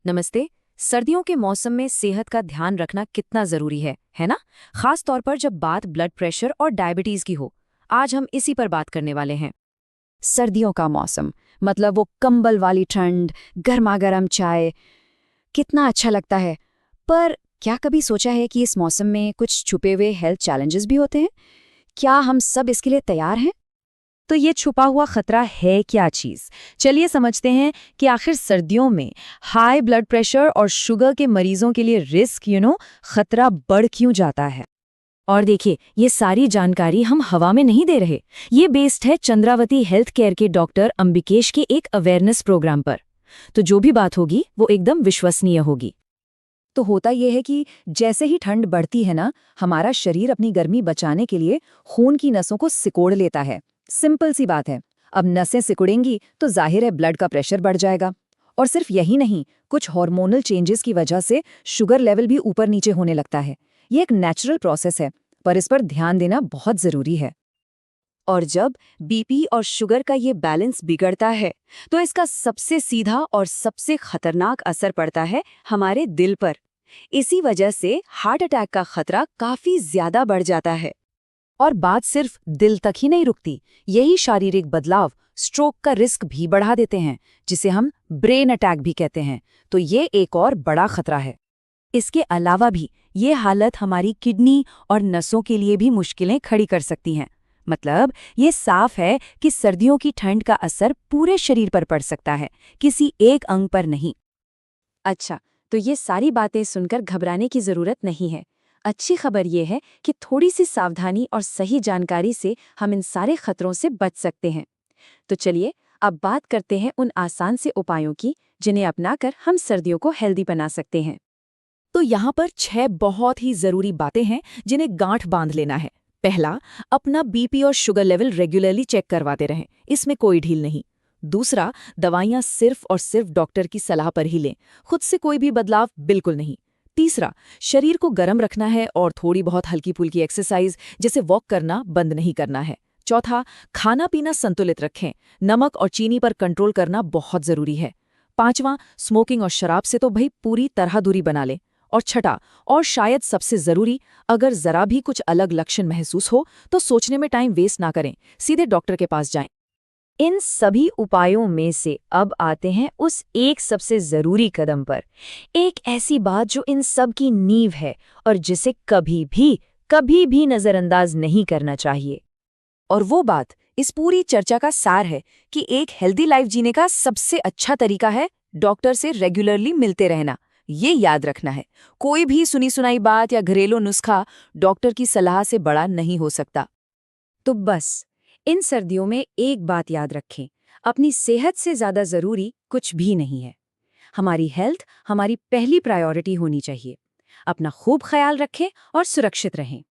नमस्ते। सर्दियों के मौसम में सेहत का ध्यान रखना कितना जरूरी है ना? खास तौर पर जब बात ब्लड प्रेशर और डायबिटीज की हो। आज हम इसी पर बात करने वाले हैं। सर्दियों का मौसम मतलब वो कंबल वाली ठंड, गर्मा गर्म चाय, कितना अच्छा लगता है। पर क्या कभी सोचा है कि इस मौसम में कुछ छुपे हुए हेल्थ चैलेंजेस भी होते हैं? क्या हम सब इसके लिए तैयार हैं? तो ये छुपा हुआ खतरा है क्या चीज? चलिए समझते हैं कि आखिर सर्दियों में हाई ब्लड प्रेशर और शुगर के मरीजों के लिए रिस्क खतरा बढ़ क्यों जाता है। और देखिए, ये सारी जानकारी हम हवा में नहीं दे रहे। ये बेस्ड है चंद्रावती हेल्थ केयर के डॉक्टर अंबिकेश के एक अवेयरनेस प्रोग्राम पर। तो जो भी बात होगी वो एकदम विश्वसनीय होगी। तो होता यह है कि जैसे ही ठंड बढ़ती है ना, हमारा शरीर अपनी गर्मी बचाने के लिए खून की नसों को सिकोड़ लेता है। सिंपल सी बात है। अब नसें सिकुड़ेंगी तो जाहिर है ब्लड का प्रेशर बढ़ जाएगा। और सिर्फ यही नहीं, कुछ हार्मोनल चेंजेस की वजह से शुगर लेवल भी ऊपर नीचे होने लगता है। ये एक नेचुरल प्रोसेस है, पर इस पर ध्यान देना बहुत जरूरी है। और जब बीपी और शुगर का ये बैलेंस बिगड़ता है तो इसका सबसे सीधा और सबसे खतरनाक असर पड़ता है हमारे दिल पर। इसी वजह से हार्ट अटैक का खतरा काफी ज्यादा बढ़ जाता है। और बात सिर्फ दिल तक ही नहीं रुकती, यही शारीरिक बदलाव स्ट्रोक का रिस्क भी बढ़ा देते हैं, जिसे हम ब्रेन अटैक भी कहते हैं। तो ये एक और बड़ा खतरा है। इसके अलावा भी ये हालत हमारी किडनी और नसों के लिए भी मुश्किलें खड़ी कर सकती हैं। मतलब ये साफ है कि सर्दियों की ठंड का असर पूरे शरीर पर पड़ सकता है, किसी एक अंग पर नहीं। अच्छा, तो ये सारी बातें सुनकर घबराने की जरूरत नहीं है। अच्छी खबर ये है कि थोड़ी सी सावधानी और सही जानकारी से हम इन सारे खतरों से बच सकते हैं। तो चलिए अब बात करते हैं उन आसान से उपायों की जिन्हें अपनाकर हम सर्दियों को हेल्दी बना सकते हैं। तो यहाँ पर 6 बहुत ही जरूरी बातें हैं जिन्हें गांठ बांध लेना है। पहला, अपना बीपी और शुगर लेवल रेगुलरली चेक करवाते रहें, इसमें कोई ढील नहीं। दूसरा, दवाइयाँ सिर्फ और सिर्फ डॉक्टर की सलाह पर ही लें, खुद से कोई भी बदलाव बिल्कुल नहीं। तीसरा, शरीर को गर्म रखना है और थोड़ी बहुत हल्की फुल्की एक्सरसाइज जैसे वॉक करना बंद नहीं करना है। चौथा, खाना पीना संतुलित रखें, नमक और चीनी पर कंट्रोल करना बहुत जरूरी है। पांचवां, स्मोकिंग और शराब से तो भाई पूरी तरह दूरी बना लें। और छठा, और शायद सबसे जरूरी, अगर जरा भी कुछ अलग लक्षण महसूस हो तो सोचने में टाइम वेस्ट ना करें, सीधे डॉक्टर के पास जाएं। इन सभी उपायों में से अब आते हैं उस एक सबसे जरूरी कदम पर। एक ऐसी बात जो इन सब की नींव है और जिसे कभी भी नजरअंदाज नहीं करना चाहिए। और वो बात इस पूरी चर्चा का सार है कि एक हेल्दी लाइफ जीने का सबसे अच्छा तरीका है डॉक्टर से रेगुलरली मिलते रहना। ये याद रखना है, कोई भी सुनी सुनाई बात या घरेलू नुस्खा डॉक्टर की सलाह से बड़ा नहीं हो सकता। तो बस इन सर्दियों में एक बात याद रखें, अपनी सेहत से ज्यादा जरूरी कुछ भी नहीं है। हमारी हेल्थ हमारी पहली प्रायोरिटी होनी चाहिए। अपना खूब ख्याल रखें और सुरक्षित रहें।